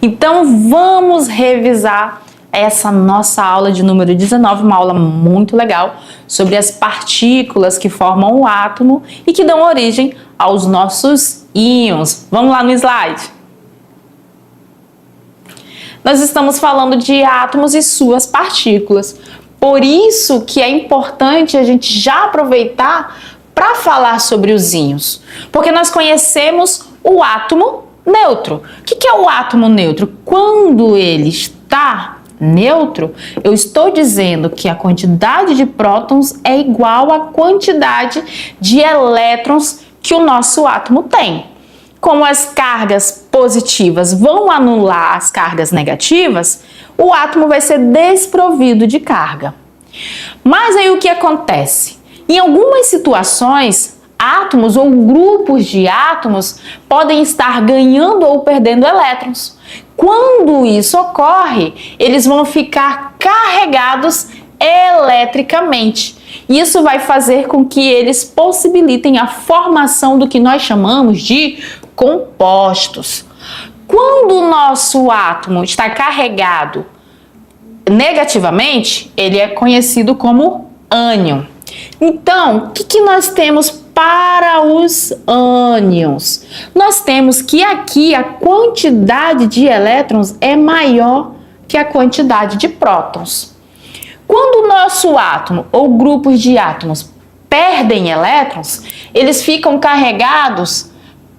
Então vamos revisar essa nossa aula de número 19, uma aula muito legal sobre as partículas que formam o átomo e que dão origem aos nossos íons. Vamos lá no slide. Nós estamos falando de átomos e suas partículas. Por isso que é importante a gente já aproveitar para falar sobre os íons, porque nós conhecemos o átomo neutro. O que é o átomo neutro? Quando ele está neutro, eu estou dizendo que a quantidade de prótons é igual à quantidade de elétrons que o nosso átomo tem. Como as cargas positivas vão anular as cargas negativas, o átomo vai ser desprovido de carga. Mas aí o que acontece? Em algumas situações, átomos ou grupos de átomos podem estar ganhando ou perdendo elétrons. Quando isso ocorre, eles vão ficar carregados eletricamente. Isso vai fazer com que eles possibilitem a formação do que nós chamamos de compostos. Quando o nosso átomo está carregado negativamente, ele é conhecido como ânion. Então, o que nós temos para os ânions? Nós temos que aqui a quantidade de elétrons é maior que a quantidade de prótons. Quando o nosso átomo ou grupos de átomos perdem elétrons, eles ficam carregados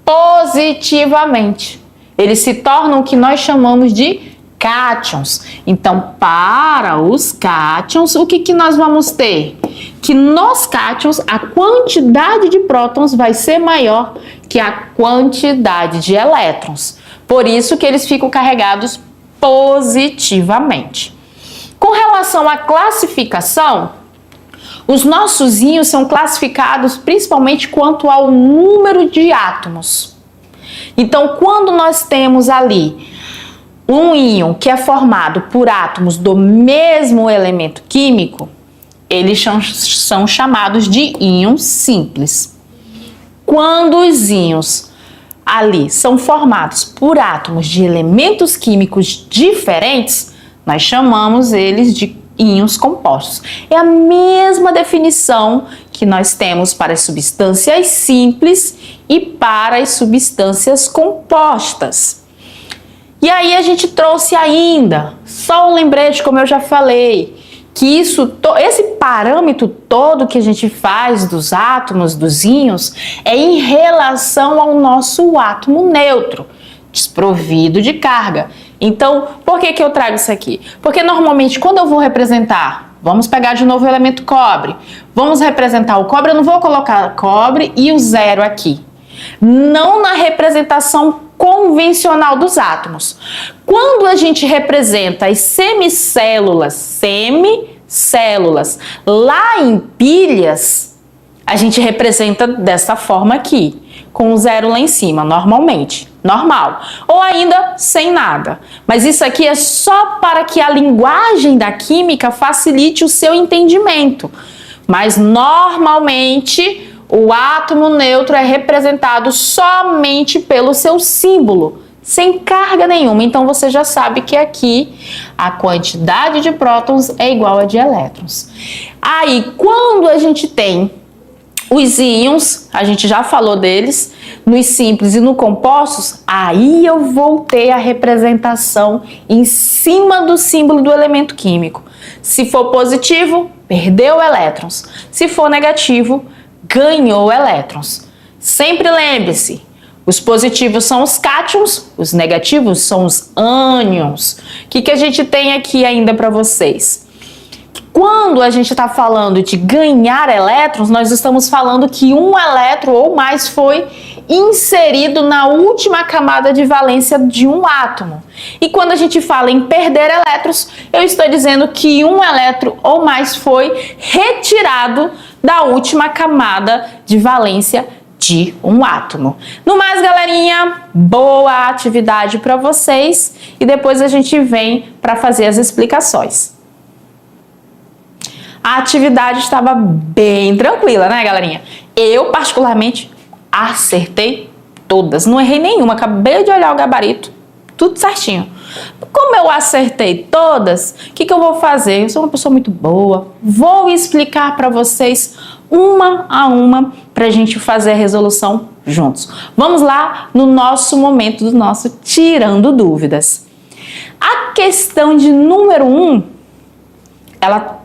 positivamente. Eles se tornam o que nós chamamos de cátions. Então, para os cátions, o que nós vamos ter? Que nos cátions, a quantidade de prótons vai ser maior que a quantidade de elétrons. Por isso que eles ficam carregados positivamente. Com relação à classificação, os nossos íons são classificados principalmente quanto ao número de átomos. Então, quando nós temos ali um íon que é formado por átomos do mesmo elemento químico, eles são chamados de íons simples. Quando os íons ali são formados por átomos de elementos químicos diferentes, nós chamamos eles de íons compostos. É a mesma definição que nós temos para as substâncias simples e para as substâncias compostas. E aí a gente trouxe ainda, só um lembrete, como eu já falei, que esse parâmetro todo que a gente faz dos átomos, dos íons, é em relação ao nosso átomo neutro, desprovido de carga. Então, por que eu trago isso aqui? Porque normalmente quando eu vou representar, vamos pegar de novo o elemento cobre, vamos representar o cobre, eu não vou colocar cobre e o zero aqui. Não na representação convencional dos átomos. Quando a gente representa as semicélulas lá em pilhas, a gente representa dessa forma aqui, com o zero lá em cima, normalmente, normal, ou ainda sem nada. Mas isso aqui é só para que a linguagem da química facilite o seu entendimento. Mas normalmente o átomo neutro é representado somente pelo seu símbolo, sem carga nenhuma. Então você já sabe que aqui a quantidade de prótons é igual a de elétrons. Aí, quando a gente tem os íons, a gente já falou deles, nos simples e no compostos, aí eu vou ter a representação em cima do símbolo do elemento químico. Se for positivo, perdeu elétrons. Se for negativo, ganhou elétrons. Sempre lembre-se, os positivos são os cátions, os negativos são os ânions. O que a gente tem aqui ainda para vocês? Quando a gente está falando de ganhar elétrons, nós estamos falando que um elétron ou mais foi inserido na última camada de valência de um átomo. E quando a gente fala em perder elétrons, eu estou dizendo que um elétron ou mais foi retirado da última camada de valência de um átomo. No mais, galerinha, boa atividade para vocês e depois a gente vem para fazer as explicações. A atividade estava bem tranquila, né, galerinha? Eu, particularmente, acertei todas. Não errei nenhuma. Acabei de olhar o gabarito. tudo certinho. Como eu acertei todas, o que eu vou fazer? Eu sou uma pessoa muito boa, vou explicar para vocês uma a uma para a gente fazer a resolução juntos. Vamos lá no nosso momento do nosso Tirando Dúvidas. A questão de número 1, ela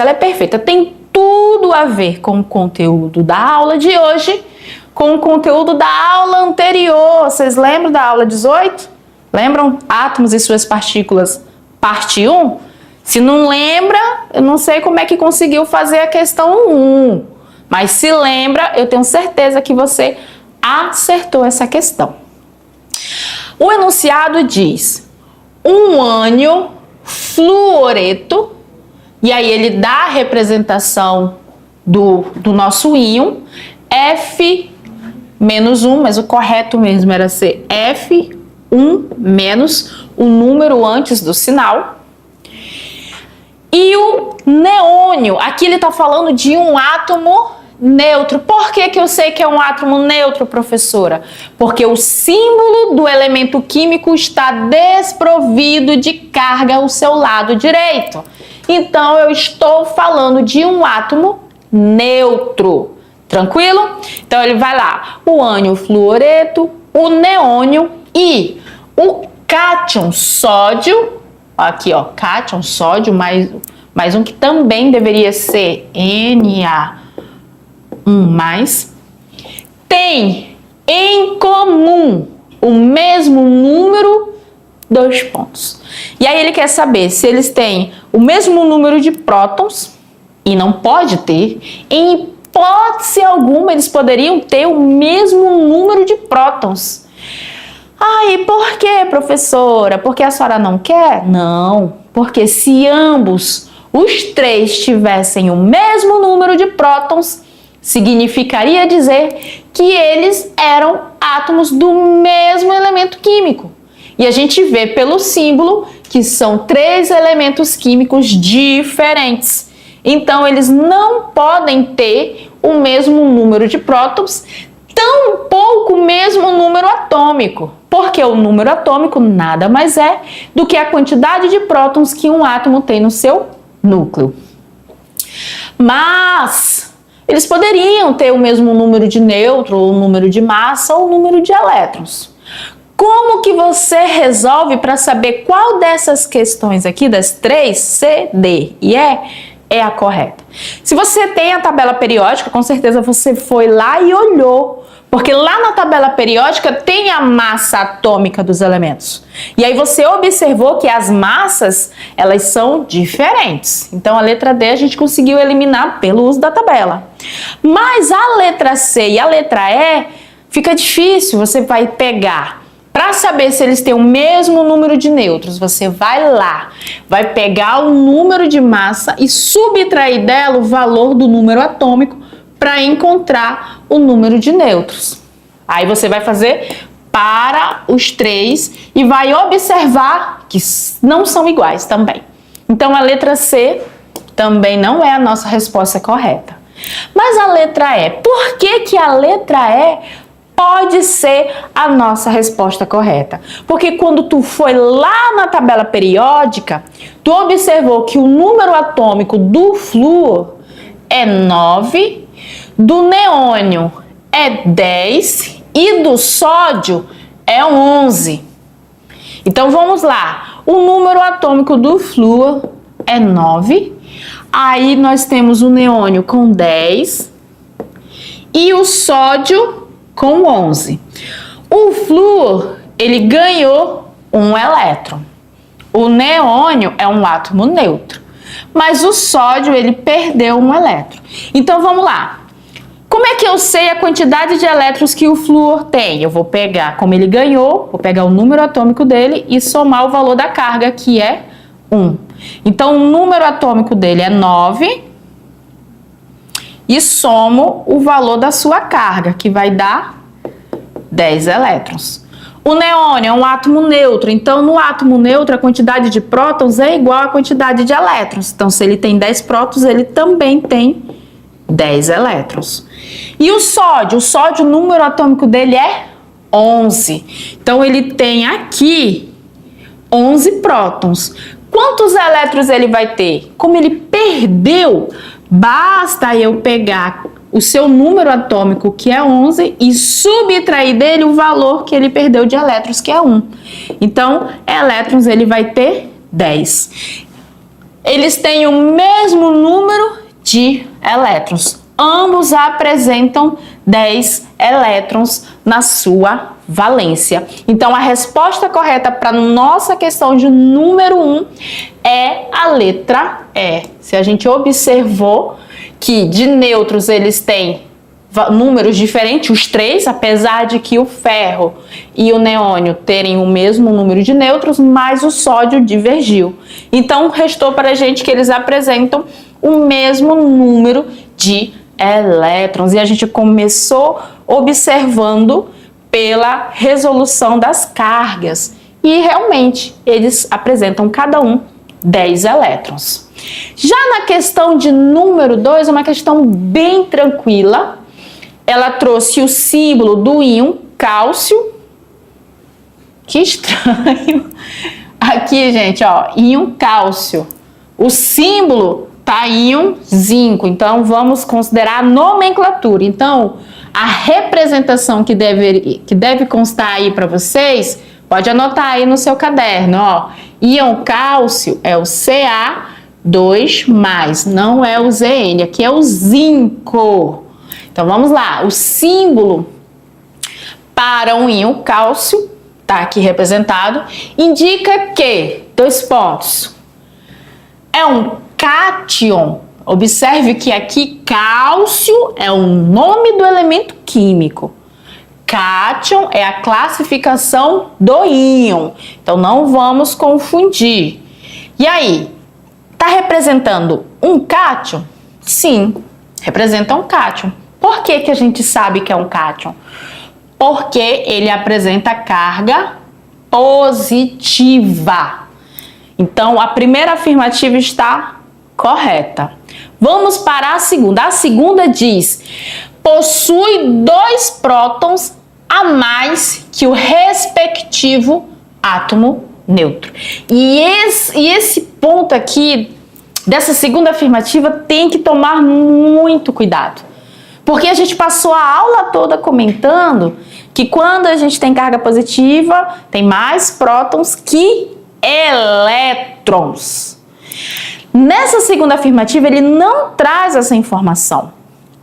é perfeita, tem tudo a ver com o conteúdo da aula de hoje, com o conteúdo da aula anterior. Vocês lembram da aula 18? Lembram? Átomos e suas partículas, parte 1? Se não lembra, eu não sei como é que conseguiu fazer a questão 1. Mas se lembra, eu tenho certeza que você acertou essa questão. O enunciado diz: um ânion fluoreto, e aí ele dá a representação do nosso íon, F menos 1, mas o correto mesmo era ser F1 menos o número antes do sinal. E o neônio, aqui ele está falando de um átomo neutro. Por que eu sei que é um átomo neutro, professora? Porque o símbolo do elemento químico está desprovido de carga ao seu lado direito. Então, eu estou falando de um átomo neutro. Tranquilo? Então, ele vai lá. O ânion fluoreto, o neônio e o cátion sódio. Aqui, ó, cátion sódio, mais um que também deveria ser Na+, tem em comum o mesmo número, 2 pontos. E aí ele quer saber se eles têm o mesmo número de prótons, e não pode ter, em hipótese alguma eles poderiam ter o mesmo número de prótons. E por que, professora? Porque a senhora não quer? Não, porque se ambos, os 3, tivessem o mesmo número de prótons, significaria dizer que eles eram átomos do mesmo elemento químico. E a gente vê pelo símbolo que são 3 elementos químicos diferentes. Então, eles não podem ter o mesmo número de prótons, tampouco o mesmo número atômico. Porque o número atômico nada mais é do que a quantidade de prótons que um átomo tem no seu núcleo. Mas eles poderiam ter o mesmo número de nêutron, ou número de massa, ou número de elétrons. Como que você resolve para saber qual dessas questões aqui, das 3, C, D e E, é a correta? Se você tem a tabela periódica, com certeza você foi lá e olhou, porque lá na tabela periódica tem a massa atômica dos elementos. E aí você observou que as massas, elas são diferentes. Então a letra D a gente conseguiu eliminar pelo uso da tabela. Mas a letra C e a letra E fica difícil, você vai pegar. Para saber se eles têm o mesmo número de nêutrons, você vai lá, vai pegar o número de massa e subtrair dela o valor do número atômico para encontrar o número de nêutrons. Aí você vai fazer para os 3 e vai observar que não são iguais também. Então a letra C também não é a nossa resposta correta. Mas a letra E, por que a letra E pode ser a nossa resposta correta? Porque quando tu foi lá na tabela periódica, tu observou que o número atômico do flúor é 9, do neônio é 10 e do sódio é 11. Então vamos lá, o número atômico do flúor é 9, aí nós temos o neônio com 10 e o sódio com 11. O flúor, ele ganhou um elétron. O neônio é um átomo neutro, mas o sódio, ele perdeu um elétron. Então vamos lá. Como é que eu sei a quantidade de elétrons que o flúor tem? Eu vou pegar, como ele ganhou, vou pegar o número atômico dele e somar o valor da carga, que é 1. Então, o número atômico dele é 9 e somo o valor da sua carga, que vai dar 10 elétrons. O neônio é um átomo neutro, então no átomo neutro a quantidade de prótons é igual à quantidade de elétrons. Então, se ele tem 10 prótons, ele também tem 10 elétrons. E o sódio? O número atômico dele é 11. Então, ele tem aqui 11 prótons. Quantos elétrons ele vai ter? Como ele perdeu, basta eu pegar o seu número atômico, que é 11, e subtrair dele o valor que ele perdeu de elétrons, que é 1. Então, elétrons ele vai ter 10. Eles têm o mesmo número de elétrons. Ambos apresentam 10 elétrons na sua valência. Então, a resposta correta para nossa questão de número 1 é a letra E. Se a gente observou que de nêutrons eles têm números diferentes, os três, apesar de que o ferro e o neônio terem o mesmo número de nêutrons, mas o sódio divergiu. Então, restou para a gente que eles apresentam o mesmo número de elétrons. E a gente começou observando pela resolução das cargas. E realmente, eles apresentam cada um 10 elétrons. Já na questão de número 2, uma questão bem tranquila. Ela trouxe o símbolo do íon cálcio. Que estranho. Aqui, gente, ó, íon cálcio. O símbolo tá íon zinco. Então, vamos considerar a nomenclatura. Então, a representação que deve constar aí para vocês, pode anotar aí no seu caderno, ó. Íon cálcio é o Ca2+, não é o Zn, aqui é o zinco. Então, vamos lá. O símbolo para um íon cálcio, tá aqui representado, indica que, 2 pontos, é um cátion. Observe que aqui cálcio é o nome do elemento químico. Cátion é a classificação do íon. Então, não vamos confundir. E aí, está representando um cátion? Sim, representa um cátion. Por que que a gente sabe que é um cátion? Porque ele apresenta carga positiva. Então, a primeira afirmativa está correta. Vamos para a segunda. A segunda diz: possui 2 prótons a mais que o respectivo átomo neutro. E esse ponto aqui, dessa segunda afirmativa, tem que tomar muito cuidado. Porque a gente passou a aula toda comentando que quando a gente tem carga positiva, tem mais prótons que elétrons. Nessa segunda afirmativa, ele não traz essa informação.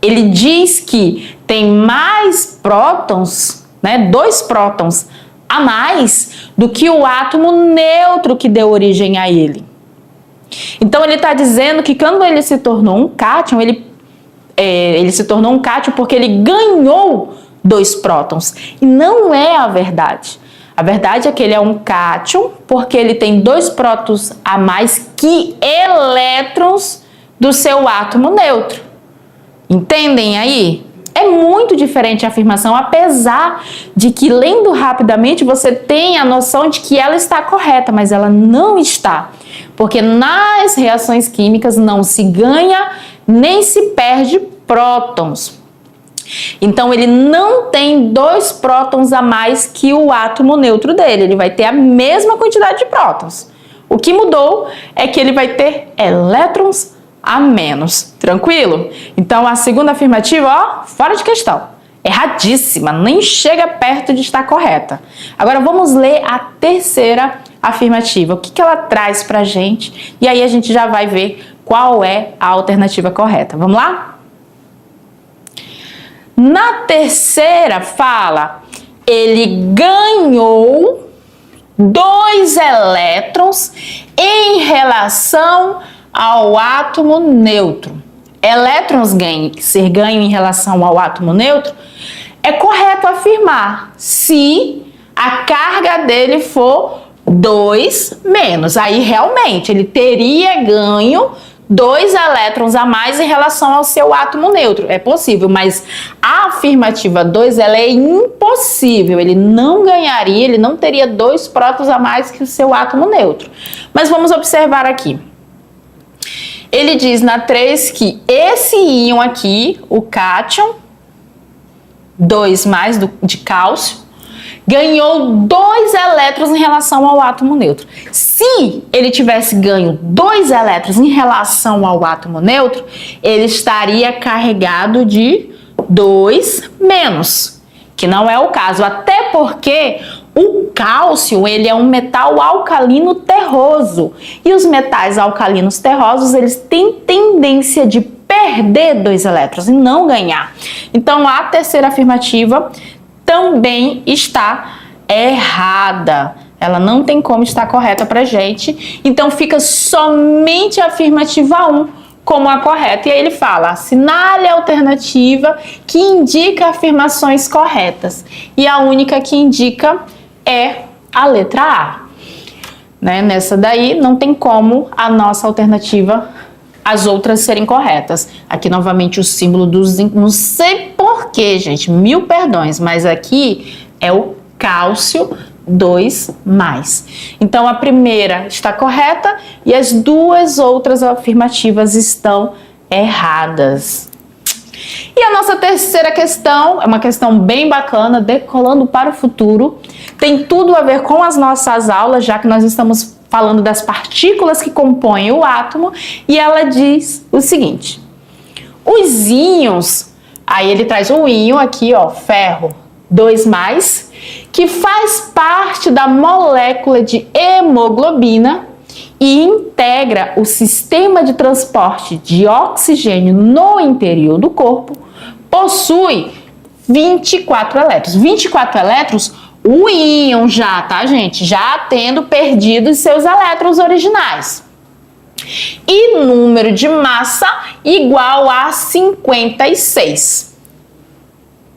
Ele diz que tem mais prótons, né, 2 prótons a mais do que o átomo neutro que deu origem a ele. Então, ele está dizendo que quando ele se tornou um cátion, ele se tornou um cátion porque ele ganhou 2 prótons. E não é a verdade. A verdade é que ele é um cátion porque ele tem 2 prótons a mais que elétrons do seu átomo neutro. Entendem aí? É muito diferente a afirmação, apesar de que, lendo rapidamente, você tem a noção de que ela está correta, mas ela não está. Porque nas reações químicas não se ganha nem se perde prótons. Então, ele não tem 2 prótons a mais que o átomo neutro dele. Ele vai ter a mesma quantidade de prótons. O que mudou é que ele vai ter elétrons a menos. Tranquilo? Então, a segunda afirmativa, ó, fora de questão. Erradíssima, nem chega perto de estar correta. Agora, vamos ler a terceira afirmativa. O que ela traz pra gente? E aí, a gente já vai ver qual é a alternativa correta. Vamos lá? Na terceira fala, ele ganhou 2 elétrons em relação ao átomo neutro. Elétrons ser ganho em relação ao átomo neutro, é correto afirmar se a carga dele for 2 menos. Aí realmente ele teria ganho 2 elétrons a mais em relação ao seu átomo neutro. É possível, mas a afirmativa 2 ela é impossível. Ele não ganharia, ele não teria 2 prótons a mais que o seu átomo neutro. Mas vamos observar aqui. Ele diz na 3 que esse íon aqui, o cátion, 2+ de cálcio, ganhou 2 elétrons em relação ao átomo neutro. Se ele tivesse ganho 2 elétrons em relação ao átomo neutro, ele estaria carregado de 2 menos, que não é o caso, até porque o cálcio, ele é um metal alcalino terroso, e os metais alcalinos terrosos, eles têm tendência de perder 2 elétrons e não ganhar. Então, a terceira afirmativa também está errada. Ela não tem como estar correta pra gente. Então, fica somente a afirmativa 1 como a correta. E aí ele fala, assinale a alternativa que indica afirmações corretas. E a única que indica é a letra A. Né? Nessa daí, não tem como a nossa alternativa, as outras serem corretas. Aqui, novamente, o símbolo do zinco. Não sei porquê, gente. 1000 perdões. Mas aqui é o cálcio 2+. Então, a primeira está correta e as 2 outras afirmativas estão erradas. E a nossa terceira questão é uma questão bem bacana, decolando para o futuro. Tem tudo a ver com as nossas aulas, já que nós estamos falando das partículas que compõem o átomo, e ela diz o seguinte: os íons, aí ele traz um íon aqui, ó, ferro 2+, que faz parte da molécula de hemoglobina e integra o sistema de transporte de oxigênio no interior do corpo, possui 24 elétrons. 24 elétrons, o íon já, tá, gente? Já tendo perdido os seus elétrons originais. E número de massa igual a 56.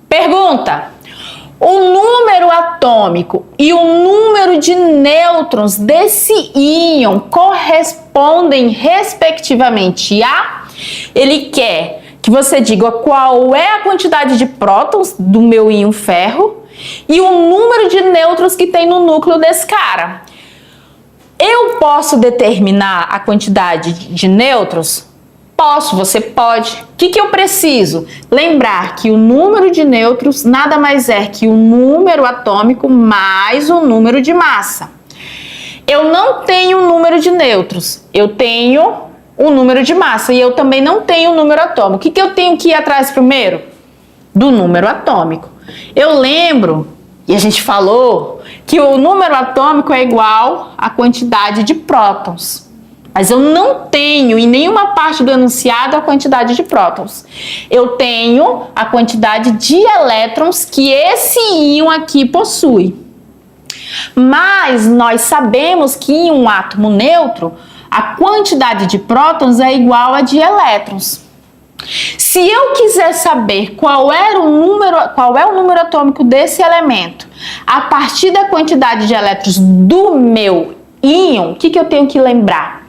Pergunta: o número atômico e o número de nêutrons desse íon correspondem respectivamente a... Ele quer que você diga qual é a quantidade de prótons do meu íon ferro e o número de nêutrons que tem no núcleo desse cara. Eu posso determinar a quantidade de nêutrons? Posso, você pode. O que eu preciso? Lembrar que o número de nêutrons nada mais é que o número atômico mais o número de massa. Eu não tenho o número de nêutrons, eu tenho o número de massa e eu também não tenho o número atômico. O que eu tenho que ir atrás primeiro? Do número atômico. Eu lembro, e a gente falou, que o número atômico é igual à quantidade de prótons. Mas eu não tenho em nenhuma parte do enunciado a quantidade de prótons. Eu tenho a quantidade de elétrons que esse íon aqui possui. Mas nós sabemos que em um átomo neutro, a quantidade de prótons é igual a de elétrons. Se eu quiser saber qual é o número atômico desse elemento, a partir da quantidade de elétrons do meu íon, o que eu tenho que lembrar?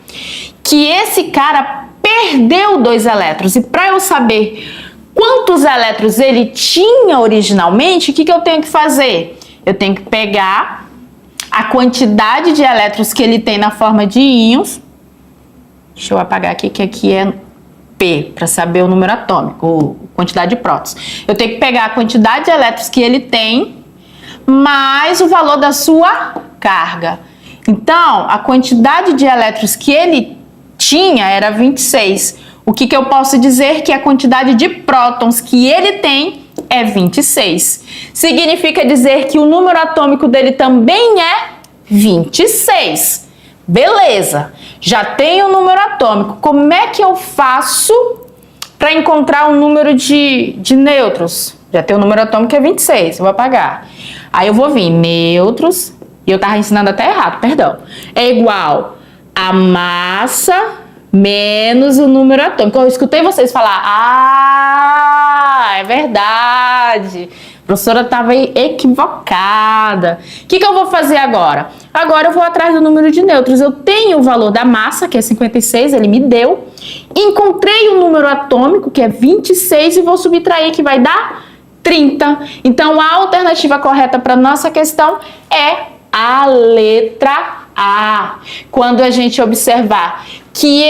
Que esse cara perdeu 2 elétrons. E para eu saber quantos elétrons ele tinha originalmente, o que eu tenho que fazer? Eu tenho que pegar a quantidade de elétrons que ele tem na forma de íons. Deixa eu apagar aqui, que aqui é P, para saber o número atômico, a quantidade de prótons. Eu tenho que pegar a quantidade de elétrons que ele tem, mais o valor da sua carga. Então, a quantidade de elétrons que ele tinha era 26. O que eu posso dizer? Que a quantidade de prótons que ele tem é 26. Significa dizer que o número atômico dele também é 26. Beleza, já tenho o número atômico. Como é que eu faço para encontrar o número de nêutrons? Já tenho o número atômico que é 26, eu vou apagar. Aí eu vou vir nêutrons, e eu estava ensinando até errado, perdão. É igual a massa menos o número atômico. Eu escutei vocês falar, é verdade. A professora estava equivocada. O que eu vou fazer agora? Agora eu vou atrás do número de nêutrons. Eu tenho o valor da massa, que é 56, ele me deu. Encontrei o número atômico, que é 26, e vou subtrair, que vai dar 30. Então, a alternativa correta para nossa questão é a letra A. Quando a gente observar que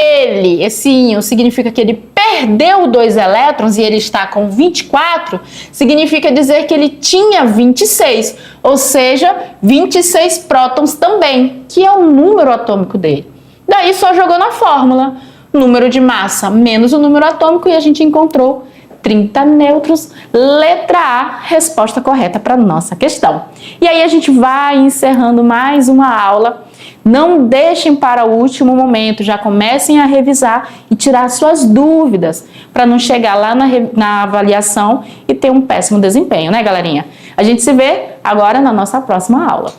esse íon significa que ele perdeu 2 elétrons e ele está com 24, significa dizer que ele tinha 26, ou seja, 26 prótons também, que é o número atômico dele. Daí só jogou na fórmula, número de massa menos o número atômico e a gente encontrou 30 nêutrons, letra A, resposta correta para nossa questão. E aí a gente vai encerrando mais uma aula. Não deixem para o último momento, já comecem a revisar e tirar suas dúvidas, para não chegar lá na avaliação e ter um péssimo desempenho, né, galerinha? A gente se vê agora na nossa próxima aula.